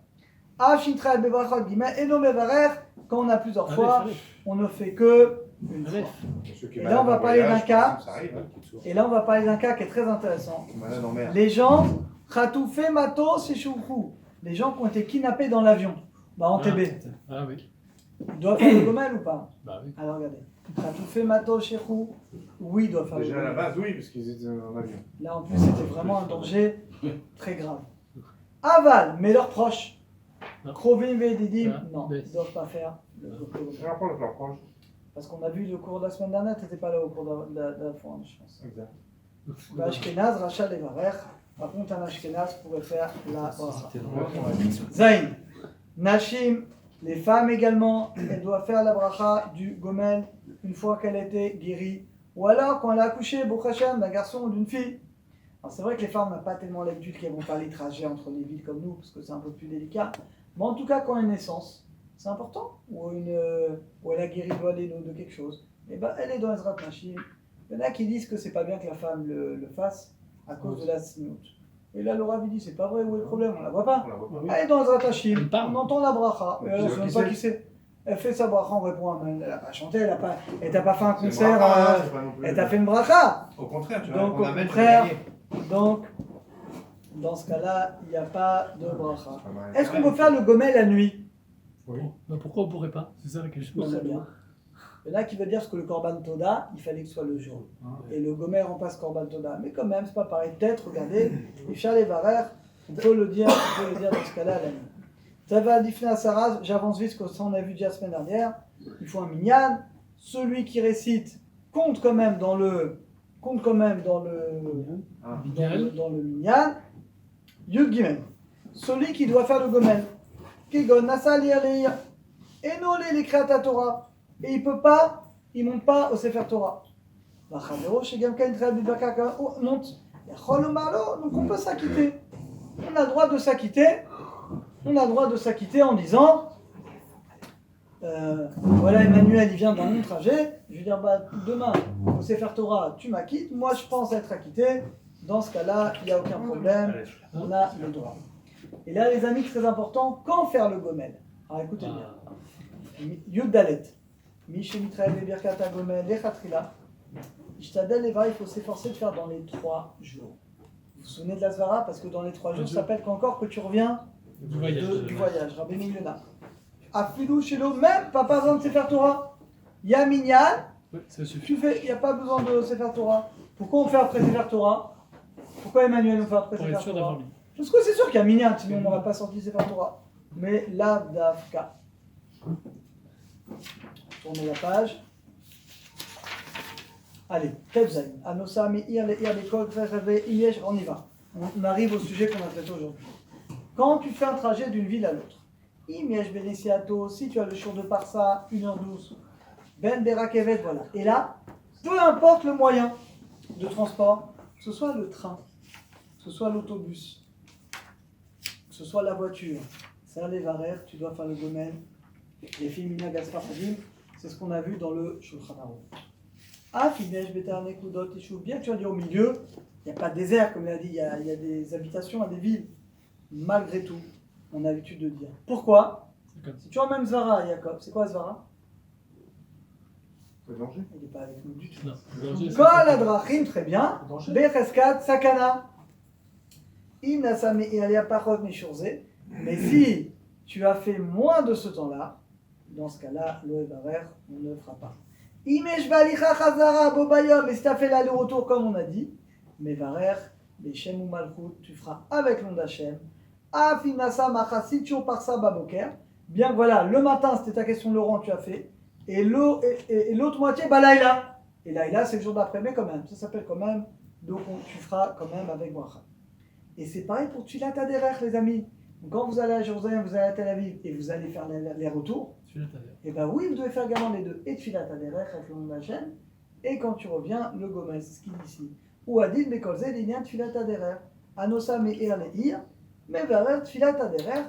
Afshintra bevrachot gimel eno mevarer, quand on a plusieurs fois, on ne fait que une fois. Et là on va parler d'un cas, et là on va parler d'un cas qui est très intéressant. Malade en mer. Les gens, khatoufé matos et choufou, les gens qui ont été kidnappés dans l'avion, bah en TB, Ah oui. ils doivent faire le gomel ou pas? Bah oui. Alors regardez, khatoufé matos et chou, oui, ils doivent faire le Déjà à la gomel. base, oui, parce qu'ils étaient en avion. Là, en plus, c'était vraiment un danger très grave. Aval, mais leurs proches. Non. Krovim Vedidim, Ah, non, mais- ils ne doivent pas faire le gomel. Je rapporte le plan proche. Parce qu'on a vu le cours de la semaine dernière, tu n'étais pas là au cours de la fois, je pense. Exact. Ashkenaz, Rachel et Varer. Par contre, un Ashkenaz pourrait faire la bracha. Zayn. Nashim, les femmes également, elles doivent faire la bracha du gomel une fois qu'elle a été guérie. Ou alors quand elle a accouché, Bouch Hashem, d'un garçon ou d'une fille. Alors c'est vrai que les femmes n'ont pas tellement l'habitude qu'elles vont faire les trajets entre les villes comme nous, parce que c'est un peu plus délicat. Mais en tout cas, quand il y a une naissance, c'est important, ou elle a guéri de quelque chose, et ben elle est dans Ezrat Nashim. Il y en a qui disent que c'est pas bien que la femme le fasse à cause de la sinout. Et là, le Rav dit, c'est pas vrai, où est le problème? On la voit pas. On la voit pas. Elle est dans Ezrat Nashim, Elle parle. on entend la bracha. Et Elle puis, ne sait qui pas c'est qui c'est. Elle fait sa bracha, on répond, elle n'a pas chanté, elle t'a pas fait un C'est concert, bracha, c'est pas non plus- elle t'a fait une bracha. Au contraire, tu Donc, vois, au on amène, tu contraire, vas gagner. Donc, dans ce cas-là, il n'y a pas de bracha. C'est pas mal. Est-ce qu'on peut faire le gomel la nuit? Oui. Bah, pourquoi on pourrait pas? C'est ça la question. Très bien. Il y en a qui veut dire que le korban toda, il fallait que ce soit le jour. Et le gomel remplace korban toda. Mais quand même, c'est pas pareil. Peut-être, regardez, Ifshal et Varer, on peut le dire dans ce cas-là la nuit. Ça va à Saraz, j'avance vite, parce que ça on a vu déjà la semaine dernière. Il faut un minyan. Celui qui récite compte quand même dans le minyan. Yud Gimel. Celui qui doit faire le gomel. Kegon Nasa Lir Enolé les créata Torah. Et il peut pas, il monte pas au Sefer Torah. Monte. Donc on peut s'acquitter. On a le droit de s'acquitter. On a le droit de s'acquitter en disant voilà, Emmanuel il vient d'un long trajet. Je vais dire bah, demain au Sefer Torah tu m'acquittes. Moi je pense être acquitté. Dans ce cas-là, il n'y a aucun problème. On a le droit. Et là les amis, très important, quand faire le gomel? Alors écoutez bien. Yud Dalet. Mishemitrael et Birkata Gomel et Khatrila. Ishtadel Eva, il faut s'efforcer de faire dans les 3 jours. Vous vous souvenez de la Svara? Parce que dans les 3 jours, ça s'appelle qu'encore que tu reviens Du voyage. du voyage. Rabbi Milena. Afilou Shelo, même pas besoin de Sefer Torah. Yaminyan, Ouais, ça suffit. tu fais, il n'y a pas besoin de Sefer Torah. Pourquoi on fait après Sefer Torah? Pourquoi Emmanuel nous fait après Pour Sefer être sûr d'avoir Torah? mis. Parce que c'est sûr qu'il y a Minyan, sinon on n'aurait pas sorti Sefer Torah. Mais là, Dafka. Tournez la page. Allez, Tevzaï. Anosa, Meir, les Ir, les Kol, Iyesh, on y va. On arrive au sujet qu'on a traité aujourd'hui. Quand tu fais un trajet d'une ville à l'autre, Iyesh Benessiato, si tu as le jour de Parsa, 1h12, Ben Berakevet, voilà. Et là, peu importe le moyen de transport, que ce soit le train, que ce soit l'autobus, que ce soit la voiture, c'est les Varer, tu dois faire le gomel. Les filles Mina Gaspar Hadim, c'est ce qu'on a vu dans le Shulchan Aruch. Ah, Finesh, Betar, Nekudot, Tishu, bien que tu as dit au milieu, il n'y a pas de désert, comme il a dit, il y a des habitations à des villes. Malgré tout, on a l'habitude de dire. Pourquoi? Si tu emmènes Zvara à Jacob, c'est quoi Zvara? C'est danger. Il n'est pas avec nous du tout. Non. Danger, c'est Kol ça. Adrachim, très bien. Becheskat, Sakana. Imnasame et Alia Parot Meshurze. Mais si tu as fait moins de ce temps-là, dans ce cas-là, le Varer, on ne fera pas. Imesh Balicha Chazara Bobayom, et si tu as fait l'aller-retour comme on a dit, mais Varer, les Shem ou Malchut, tu feras avec l'onde Hashem. Afinasa Machasitcho Parsa Baboker. Bien que voilà, le matin, c'était ta question Laurent, tu as fait. Et l'autre moitié, bah Laïla. Et Laïla, c'est le jour d'après, mais quand même, ça s'appelle quand même. Donc tu feras quand même avec Bracha. Et c'est pareil pour Tfilat Aderech, les amis. Donc, quand vous allez à Jérusalem, vous allez à Tel Aviv et vous allez faire les retours, Tu l'as tout à l'heure. et bien oui, vous devez faire également les deux. Et Tfilat Aderech avec le nom de la chaîne. Et quand tu reviens, le Gomel, c'est ce qu'il dit ici. Ou Adin Bekolze, Linyan Tfilat Aderech. Anosa Meir Leir. Mais Varer Tfilat Aderech.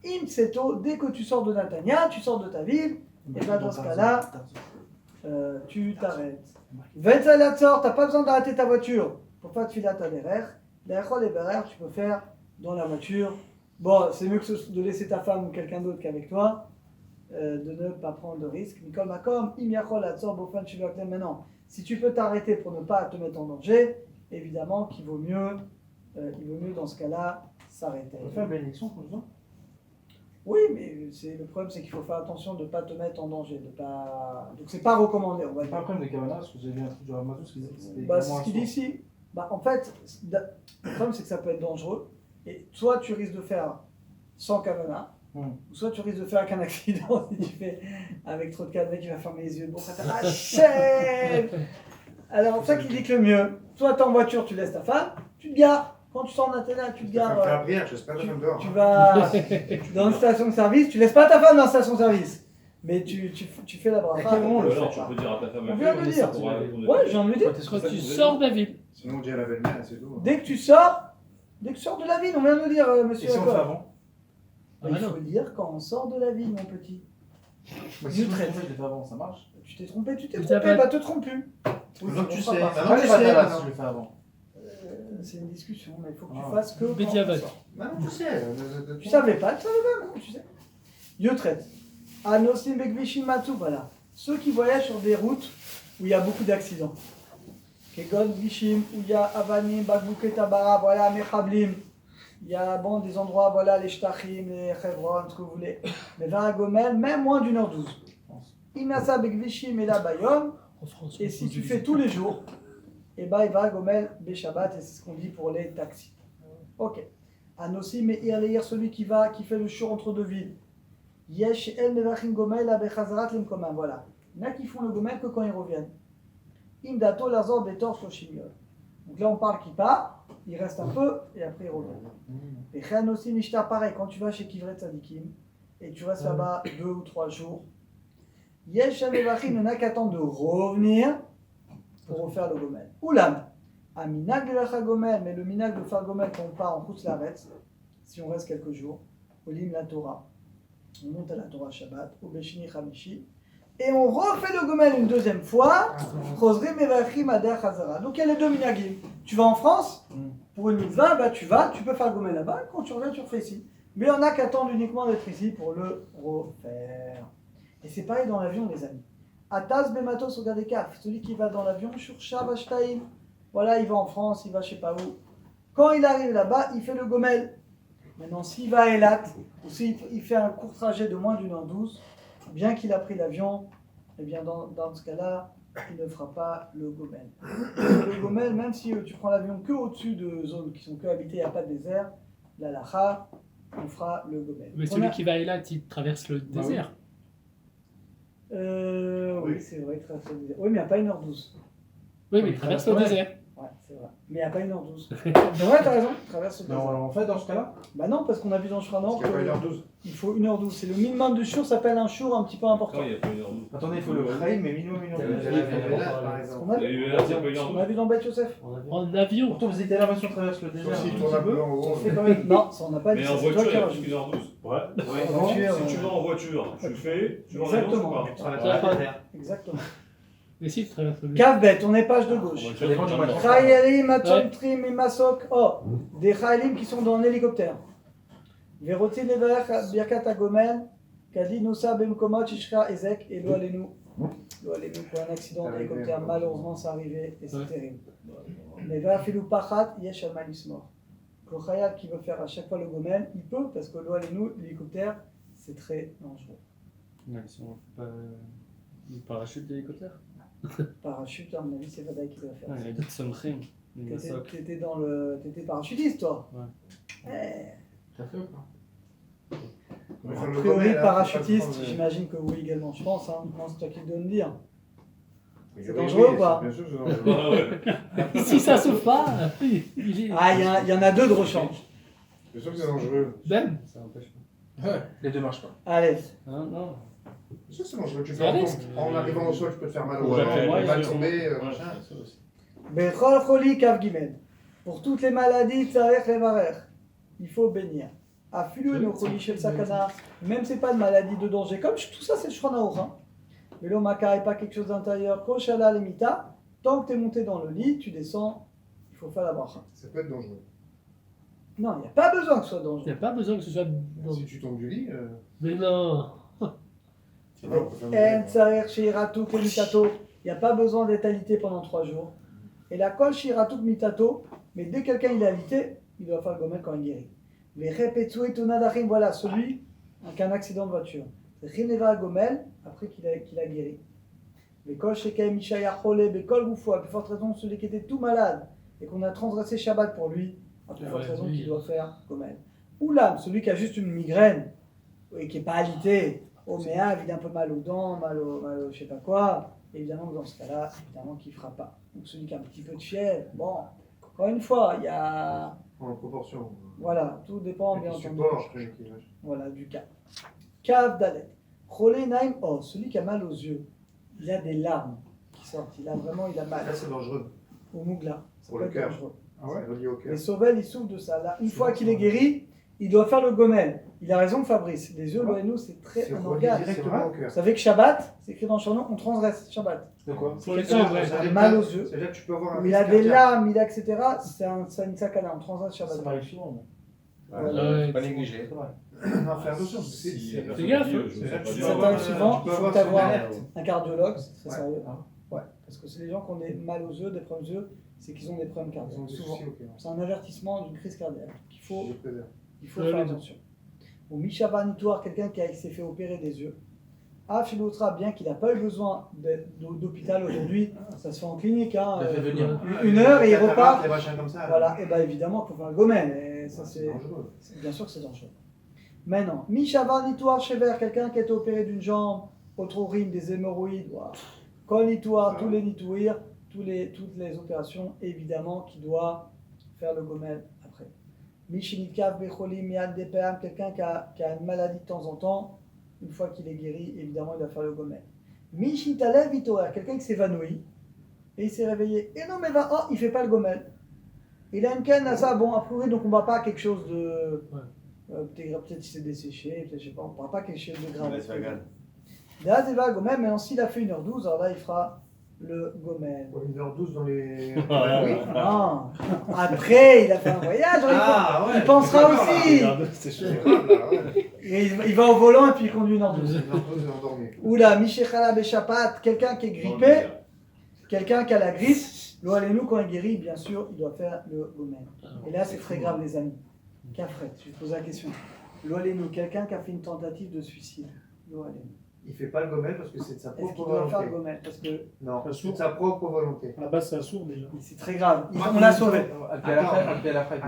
Im Tseto, dès que tu sors de Natania, tu sors de ta ville. Et bien dans ce cas-là, tu t'arrêtes. Vetzalat, t'as pas besoin d'arrêter ta voiture pour faire Tfilat Aderech. L'Echol et Varer, tu peux faire dans la voiture. Bon, c'est mieux que de laisser ta femme ou quelqu'un d'autre qu'avec toi, de ne pas prendre de risques. Mikol Makom, Imiachol Atzor Bofan Shivaklen. Maintenant, si tu peux t'arrêter pour ne pas te mettre en danger, évidemment qu'il vaut mieux dans ce cas-là s'arrêter. On fait une bénédiction pour le temps. Oui, mais le problème c'est qu'il faut faire attention de ne pas te mettre en danger, de pas. Donc c'est pas recommandé, on va C'est pas un dire. problème de Kavana, parce que j'ai vu un truc du Ramatou qui disait que c'était. Bah, c'est ce qu'il dit ici. Bah, en fait, le problème c'est que ça peut être dangereux. Et soit tu risques de faire sans kavana, ou soit tu risques de faire qu'un accident si tu fais avec trop de kavana qui va fermer les yeux. Bon, ça fait chef. Alors, c'est ça qu'il dit que le mieux, soit t'es en voiture, tu laisses ta femme, tu te gares. Quand tu sors d'Athéna, tu te Faire gares. la prière, j'espère que Tu, je me dehors. tu vas dans une station de service, tu laisses pas ta femme dans la station de service, mais tu fais la bracha. À quel moment Ou le alors fait tu peux dire à ta femme. On vient de le dire. pour Ouais, je viens de le dire. Quand tu sors de la ville. Sinon, on dit à la belle-mère, c'est tout. Dès que tu sors de la ville, on vient de le dire, Et monsieur si on le fait Jacob. avant? Ah, Il bah non. faut le dire quand on sort de la ville, mon petit. Mais si Nous je traite. le fais avant, ça marche? Tu t'es trompé, Petit bah te trompe plus. Oui, Donc on tu fera sais. pas. Maintenant, Pas tu les sais, batalas, maintenant. si je le fais avant. C'est une discussion, mais il faut que Ah. tu fasses que. quand Bediavad. on sort. Maintenant, tu sais. Tu savais pas, non, tu sais. Yotret. Anosim Bekvishim Matu, voilà. Ceux qui voyagent sur des routes où il y a beaucoup d'accidents. Kegon Vishim, où il y a Avanim, Bagbouké Tabara, voilà, Mechablim. Il y a bon, des endroits, voilà, les Shtachim, les Chevron, ce que vous voulez. Mais Varagomel, même moins d'1h12. Inasa Bekvishim et la Bayom. En France, Et si tu fais tous les jours, et bah il va Gomel Beshabbat, et c'est ce qu'on dit pour les taxis. Ok. Anosim et Irleir, celui qui fait le show entre deux villes. Yesh el Nevachim Gomel Abechazrat Limkomam. Voilà. Il y en a qui font le Gomel que quand ils reviennent. Imdato Lazor Betor Shoshimiol. Donc là on parle qu'il part, il reste un peu, et après il revient. Et Anosim Ishtar, pareil, quand tu vas chez Kivret Tzadikim, et tu restes là-bas 2 ou 3 jours, Yesh el Nevachim, il y en a qui attendent de revenir pour refaire le Gomel. Oulam, un minag de la Gomel, mais le minag de faire Gomel quand on part en Khutz Laaretz, si on reste quelques jours, Olim la Torah, on monte à la Torah Shabbat, au Beshini Chamishi, et on refait le Gomel une deuxième fois, Chosrim Evachim Ader Chazara. Donc il y a les deux minagim. Tu vas en France, pour une mitzvah, bah tu peux faire le Gomel là-bas, quand tu reviens, tu refais ici. Mais il y en a qui attendent uniquement d'être ici pour le refaire. Et c'est pareil dans l'avion, les amis. Ataz Bematos au Gadekaf, celui qui va dans l'avion, Shurcha Bashtaim. Voilà, il va en France, il va je sais pas où. Quand il arrive là-bas, il fait le Gomel. Maintenant, s'il va à Eilat, ou s'il fait un court trajet de moins d'1h12, bien qu'il a pris l'avion, eh bien dans ce cas-là, il ne fera pas le Gomel. Le Gomel, même si tu prends l'avion que au-dessus de zones qui sont que habitées, il n'y a pas de désert, la Lacha, on fera le Gomel. Mais celui qui va là, il traverse le désert. Oui, c'est vrai, il traverse le désert. Oui, mais il n'y a pas 1h12. Oui, mais il traverse le désert. Ouais, c'est vrai. Mais il n'y a pas 1h12. C'est vrai, t'as raison, il traverse le Mais désert. en fait, dans ce cas-là, Bah non, parce qu'on a vu dans Shranor Parce qu'il y a pas 1h12. qu'il faut 1h12. C'est le minimum de shur, s'appelle un shur un petit peu important. Quand il y a pas 1h12. attendez, il faut le Chaim, mais minimum 1h12. Par exemple. On a Il y a vu, eu là, c'est pas on a vu dans Beth Yosef. En avion. Pourtant, vous étiez là, si on traverse le désert. Sauf s'il un tourne petit un peu peu. en haut. C'est quand même... Non, ça on n'a pas dit. Mais ça, en c'est toi voiture, qui il y a as plus rajouté. qu'1h12. Ouais. En voiture, Si tu vas en voiture, tu fais, tu vas en avion, Exactement. tu Tu pars. traverses la terre. Exactement. Mais si, il traverse le désert. Cave on est page de gauche. Ça dépend du moyen de transport. Chayalim, Matchomtrim et Masok. Oh, des Chayalim qui sont dans un hélicoptère. Veroti Lever, Birkat Agomel, Kadi Noussa Bemkomot, Ishka, Ezek, et Lo Alenu. Lo Alenu pour un accident d'hélicoptère. Malheureusement, c'est arrivé et c'est Ouais. terrible. Mais Vafilou Pachat, Yesh al Malismor. Le Chayal qui veut faire à chaque fois le Gomel, il peut parce que Lo Alenu, l'hélicoptère, c'est très dangereux. Ouais, si on fait pas le parachute d'hélicoptère. Parachute, à mon avis, c'est Vadaï qui doit faire. Ouais, il y a d'autres sommeries. T'étais parachutiste, toi. Ouais. T'as fait ou pas? On va A faire le priori, Gomel, hein, parachutiste, faut pas prendre, j'imagine que oui également. Je pense, hein. Non, c'est toi qui dois me dire. Oui, dangereux oui, ou pas? Bien sûr, c'est dangereux. Ah ouais. Si ça souffle pas, il est. Ah, il y en a deux de rechange. Bien sûr que c'est dangereux. Ben, Ça empêche pas. Ouais, les deux marchent pas. Allez. Hein, non. Bien sûr que c'est dangereux. Tu C'est peux un risque. en arrivant au sol, tu peux te faire mal au Ouais, jambes, ouais, mal ouais, tomber, ouais, machin. ça aussi. Bechol Choli Kav Gimel. Pour toutes les maladies, Tzarech Levarer. Il faut bénir. Afilu no Choli Shel Sakana. Même c'est pas de maladie de danger. Comme tout ça, c'est le Shulchan Aruch, hein. Mais l'omaka est pas quelque chose d'intérieur. Koshala Lemita. Tant que tu es monté dans le lit, tu descends. Il faut faire la bracha. Ça peut être dangereux. Non, il n'y a pas besoin que ce soit il n'y dangereux. a pas besoin que ce soit. Si tu tombes du lit, Mais non. sinon, on peut faire En Tzarech Shiratuk Mitato. Il n'y a pas besoin d'être alité pendant 3 jours. Et la Kol Shiratuk Mitato. Mais dès que quelqu'un il est alité, il doit faire le Gomel quand il guérit. Les Repetsui Tunadachim, voilà, celui qui a un accident de voiture. C'est Chineva Gomel, après qu'il a guéri. Les Kol Shekem Ishaya Chole, Bekol Goufou, à plus forte raison, celui qui était tout malade et qu'on a transgressé Shabbat pour lui, à plus Ah forte ouais, raison lui. qu'il doit faire Gomel. Oulam, celui qui a juste une migraine et qui n'est pas alité, Oméa, il a un peu mal aux dents, mal au je sais pas quoi, évidemment que dans ce cas-là, évidemment qu'il ne fera pas. Donc celui qui a un petit peu de fièvre, bon, encore une fois, il y a. en proportion. Voilà, tout dépend bien Avec le entendu. support, après, qui vache. Voilà, du cas. Kav Dalet. Cholé Naim, oh, celui qui a mal aux yeux, il a des larmes qui sortent, il a mal. Là, c'est dangereux. au Mougla. Ça Pour peut le être cœur. dangereux. Ah ouais, relié au cœur. Les Sovel, ils souffrent de ça. Là, une fois qu'il est guéri, il doit faire le gomel. Il a raison, Fabrice. Les yeux, nous, c'est très C'est un relié organe. directement au Vous cœur. savez que Shabbat, c'est écrit dans le Shabbat, on transgresse Shabbat. De quoi Pour les Quelqu'un yeux, ouais. qui a mal aux yeux, C'est-à-dire que tu peux avoir un où il a risque des cardiaque. larmes, il a etc. C'est une sakana, on transgresse Ça Shabbat. m'arrive souvent. moi. Ouais. Pas négligé. Non, fais attention. parce que c'est- Fais gaffe, hein. c'est-à-dire que tu Ça peux avoir- t'arrive souvent, tu peux il faut avoir avoir une alerte. un cardiologue, c'est très Ouais. sérieux. Ouais, parce que c'est les gens qui ont des mal aux yeux, des problèmes aux yeux, c'est qu'ils ont des problèmes Ils ont cardiaques, des souvent. soucis, ok. C'est un avertissement d'une crise cardiaque. Il faut Je préfère. faire attention. Au Mishaba Nitoire, quelqu'un qui s'est fait opérer des yeux. Ah, Philotra, bien qu'il n'a pas eu besoin d'hôpital aujourd'hui, ça se fait en clinique, hein, Il a fait venir. une heure et il Cataracte, repart. Les machins comme ça. Voilà, et bien évidemment qu'on fait un gomel, et ça C'est c'est dangereux. bien sûr que c'est dangereux. Maintenant, Mishaba Nitoire Chever, quelqu'un qui a été opéré d'une jambe, autre-urine, des hémorroïdes, voilà. Kol Nitoire, tous les nitouir, toutes les opérations, évidemment, qui doit faire le gomel après. Mishinikav Becholim Miad Depam, quelqu'un qui a une maladie de temps en temps, une fois qu'il est guéri, évidemment, il va faire le gomel. Mishitalev Vitorer, quelqu'un qui s'évanouit, et il s'est réveillé. Et non, mais il fait pas le gomel. Il a une canne à ça, bon, a priori, donc on ne va pas quelque chose de. Peut-être il s'est desséché, peut-être, je sais pas, on ne va pas quelque chose de grave. Là, c'est pas gomel, mais s'il a fait 1h12, alors là, il fera le gomel. 1h12 dans les. Oui, non. Après, il a fait un voyage, alors il pensera aussi. C'est chaud. Ouais. Et il va au volant et puis il conduit 1h12. 1h12 est endormi. Oula, Mishechala Beshapat, quelqu'un qui est grippé, quelqu'un qui a la grippe, l'eau nous quand il guérit, bien sûr, il doit faire le gomel. Et là, c'est très grave, les amis. Kafret, je vais poser la question. L'eau nous, quelqu'un qui a fait une tentative de suicide. L'eau Il fait pas le gomel parce que c'est de sa est-ce qu'il propre doit faire le volonté. gomel? Parce que Non, Un c'est sourd. de sa propre volonté. À la base, c'est un sourd déjà. c'est très grave. On l'a sauvé.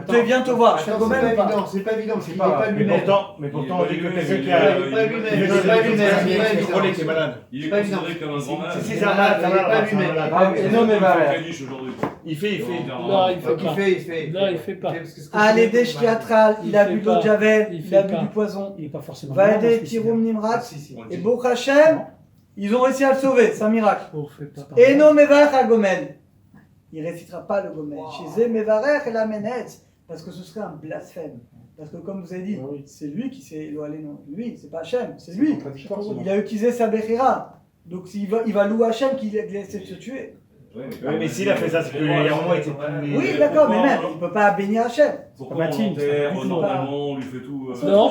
Tu viens te voir, je fais le Attends, gomel ou pas? c'est pas évident, c'est pas pas grave. Mais lui-même. pourtant, on dit que Il est quelqu'un pas qui a. Il est pas lui-même, il est il est pas lui-même, il il est pas est évident. contrôlé, qui est malade. Il est pas évident. considéré comme un grand malade. Si, c'est c'est un un malade, malade, il est pas c'est un lui-même. malade. il est pas lui-même. Non, mais Il voilà. caniche aujourd'hui. Il fait. Non, il fait Il pas. fait. Non, il fait pas. Ah, les déchiatral, il a fait bu de l'eau pas. de javel, Il il a fait bu pas. du poison. Il n'est pas forcément. Va malade, aider parce que c'est Tiroum bien. Nimrat. Si, si. Et Baruch Hashem, ils ont réussi à le sauver, c'est un miracle. Oh, fait pas. Et non Mevarech à Gomel. Il ne récitera pas le Gomel. Chez Mevarech et la Menetz, parce que ce serait un blasphème. Parce que comme vous avez dit, Ah oui. c'est lui qui s'est éloigné, non, lui, c'est pas Hachem, c'est lui. Contradictoire, Il a utilisé sa Bechira. Donc il va louer Hachem qu'il a essayé de se tuer. Oui, mais s'il a fait ça, c'est qu'il y a un moment, il était plus. Oui, d'accord, mais même, il ne peut pas bénir Hachem. Pourquoi Mathilde, volontaire, ça. normalement, on lui fait tout. Non.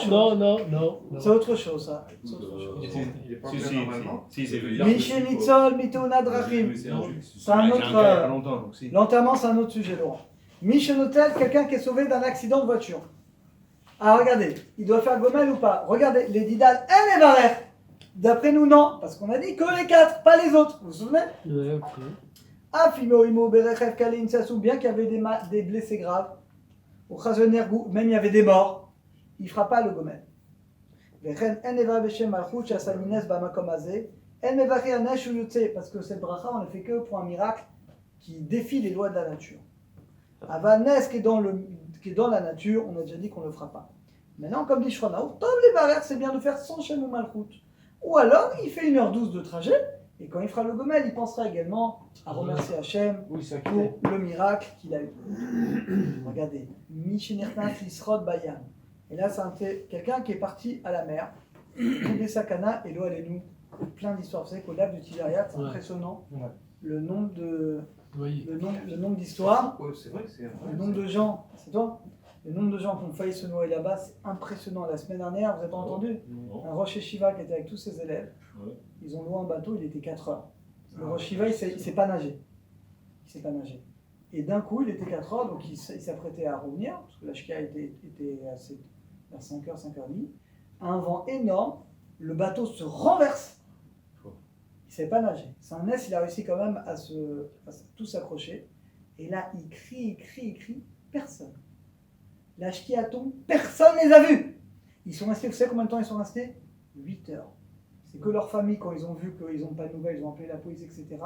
C'est autre chose, ça. C'est autre chose. Il est pas Si, fait si, normalement. si, c'est Michel Nitzol, Mitona Drachim. C'est injuste. C'est un Il y a autre. cas il y a pas longtemps, donc si. L'enterrement, c'est un autre sujet, Laurent. Michel Notel, quelqu'un qui est sauvé d'un accident de voiture. Ah, regardez, il doit faire Gomel ou pas? Regardez, les Didal et les Varech. D'après nous, non, parce qu'on a dit que les 4, pas les autres. Vous vous souvenez? Ouais, ok. Ah, Fimo, Imo, Berechev, Kalin, Sassou, bien qu'il y avait des blessés graves. Au Chazonergou, même il y avait des morts. Il ne fera pas le Gomel. Vechen, en eva beshem malchut, shasamines bamakom hazeh. En mevachi anesh ou yotze, parce que cette bracha, on ne fait que pour un miracle qui défie les lois de la nature. Avanes qui est dans la nature, on a déjà dit qu'on ne le fera pas. Maintenant, comme dit Shronao, Tov les barrières, c'est bien de faire sans Shem ou Malchut. Ou alors, il fait 1h12 de trajet, et quand il fera le Gomel, il pensera également à remercier Hachem Oui, c'est pour le miracle qu'il a eu. Regardez, Mishinirnas Lisrod Bayam. Et là, c'est quelqu'un qui est parti à la mer, tous les sakana, et l'eau, allez-nous, plein d'histoires. Vous savez qu'au lac de Tibériade, c'est Ouais. impressionnant, Ouais. le nombre Oui. d'histoires. Ouais, c'est vrai que c'est. Le nombre de gens, c'est toi? Le nombre de gens qui ont failli se noyer là-bas, c'est impressionnant. La semaine dernière, vous avez pas entendu? Non. Un Rosh Yeshiva qui était avec tous ses élèves, Ouais. ils ont loué un bateau, il était 4 heures. Le Rosh Yeshiva, il sait pas nager. Il sait pas nager. Et d'un coup, il était 4 heures, donc il s'apprêtait à revenir, parce que la Shkia était vers 5h, 5h30. Un vent énorme, le bateau se renverse. Il ne savait pas nager. C'est un S, il a réussi quand même à tout s'accrocher. Et là, il crie, personne. La Shkia tombe, personne ne les a vus. Ils sont restés, vous savez combien de temps ils sont restés? 8 heures. C'est que leur famille, quand ils ont vu qu'ils n'ont pas de nouvelles, ils ont appelé la police, etc.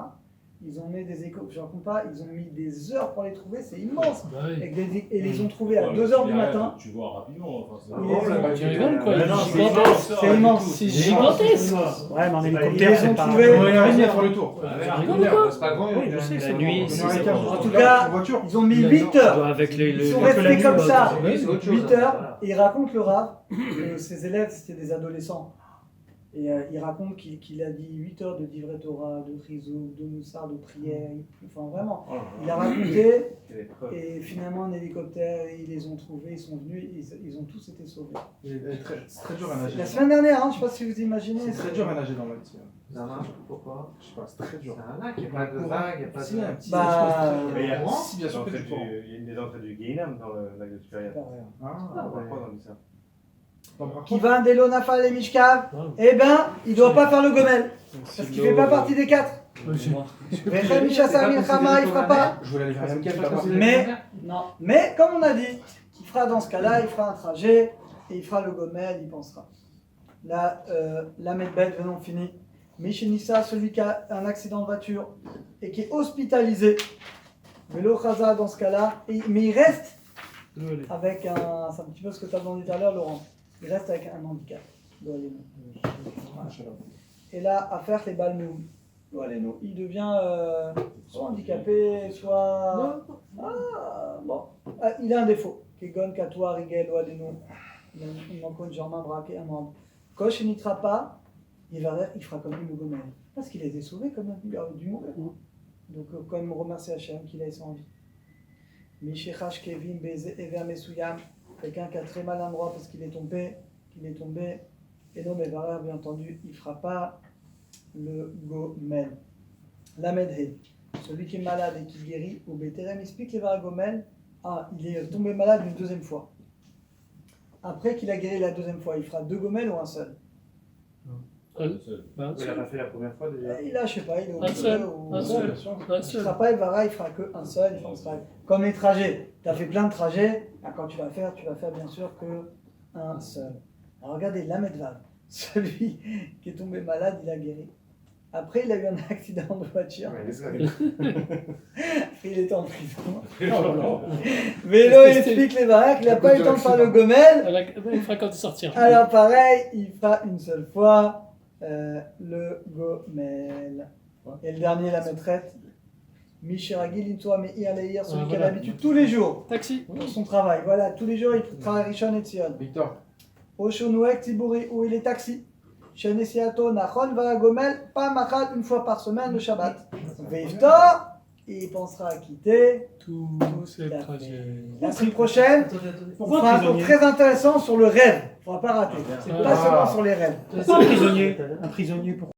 ils ont mis des échos, je raconte pas, ils ont mis des heures pour les trouver, c'est immense. Bah oui. Et les ont trouvés à 2h du matin. Tu vois rapidement. Enfin, Ils les ont- Tu rigoles quoi, Mais non, c'est c'est gigantesque. C'est immense. C'est gigantesque. Ouais, mais en Ils hélicoptère, les c'est ont pas... trouvés. Ouais, il y a une heure pour le tour. Tu rigoles quoi? C'est pas grand. Oui, je sais, La c'est nuit, bon. c'est Une heure et quart, En juste tout en gare, cas, en voiture. ils ont mis 8 heures. Avec les... Ils sont parce que la restés nuit, comme on ça, Oui, c'est autre chose. 8 heures, et il raconte le Rav, que ses élèves c'était des adolescents. Et il raconte qu'il a dit 8 heures de divrei Torah, de chizuk, de moussard, de prière, enfin vraiment. Il a raconté, et finalement en hélicoptère, ils les ont trouvés, ils sont venus, ils ont tous été sauvés. C'est très dur à nager. La semaine dernière, hein, je ne sais pas si vous imaginez. C'est très dur à nager dans l'eau. Pourquoi? Je sais pas, c'est très dur. C'est un lac, il n'y a pas de vagues, il n'y a pas Si, de. un petit- Bah, Mais il y a Si, bien sûr que tu peux. il y a une des entrées du Guéhinam dans le lac de Supérieur. Ah, Pourquoi on dit ça? Qui va un Delo Nafal et Mishkav, Ouais. eh ben, il ne doit pas faire le gomel. Parce qu'il ne fait pas partie des 4. Vechem Mishasa Milchama, il ne fera pas. Je voulais aller faire un Parce camp, que- Mais, non. Mais, comme on a dit, il fera dans ce cas-là, il fera un trajet, et il fera le gomel, il pensera. Là, la Medbet, venons fini. Mishinissa, celui qui a un accident de voiture et qui est hospitalisé. Vélo Chaza dans ce cas-là, mais il reste avec un. C'est un petit peu ce que tu as demandé tout à l'heure, Laurent. Il reste avec un handicap. Voilà. Et là, à faire les balmoum. Il devient soit handicapé, soit. Ah, bon. Ah, il a un défaut. Kegon, Katoa, Rigel, Waleno. Il manque une jambe, un bras et un membre. Coche, il n'y sera pas. Il fera comme lui le gomel. Parce qu'il a été sauvé quand même. Il a dû mourir. Donc, quand même, remercier Hachem qu'il ait son vie. Mishechash Kevin Beze Ever Mesuyam, quelqu'un qui a très mal un endroit parce qu'il est tombé, et non, mais Varer, bien entendu, il ne fera pas le gomel. La medhe, celui qui est malade et qui guérit, au Béterem, il explique les Varer gomel. Ah, il est tombé malade une deuxième fois. Après qu'il a guéri la deuxième fois, il fera 2 gomels ou un seul? Un Il n'a pas fait la première fois déjà. Il a, je sais pas, il est au Un seul, ou- un seul. Il ne fera pas Evara, il fera qu'un seul. Comme les trajets, tu as fait plein de trajets, quand tu vas faire bien sûr qu'un seul. Alors regardez, Lamedval, celui qui est tombé malade, il a guéri. Après, il a eu un accident de voiture. Ouais, c'est ça. Il était en prison. Vélo explique les Varak, il n'a pas eu le temps de faire le gomel. Il fera quand il sortira. Alors pareil, il fera une seule fois le gomel. Et le dernier, la maîtresse. Mishiragi Lintoa Meir Leir, celui qui a voilà. l'habitude tous les jours Taxi. pour son travail. Voilà, tous les jours il travaille Rishon et Tzion. Victor. Oshonouek Tiburi, où il est taxi. Shenesiato Nachon va Gomel, pas Machal, une fois par semaine le Shabbat. Veiftor, il pensera à quitter Tout ce qu'il c'est a trajet. fait. La semaine prochaine, on Pourquoi fera un cours prisonnier? très intéressant sur le rêve. Il ne faudra pas rater. Ah. Pas seulement sur les rêves. Pourquoi un prisonnier? Un prisonnier, pourquoi?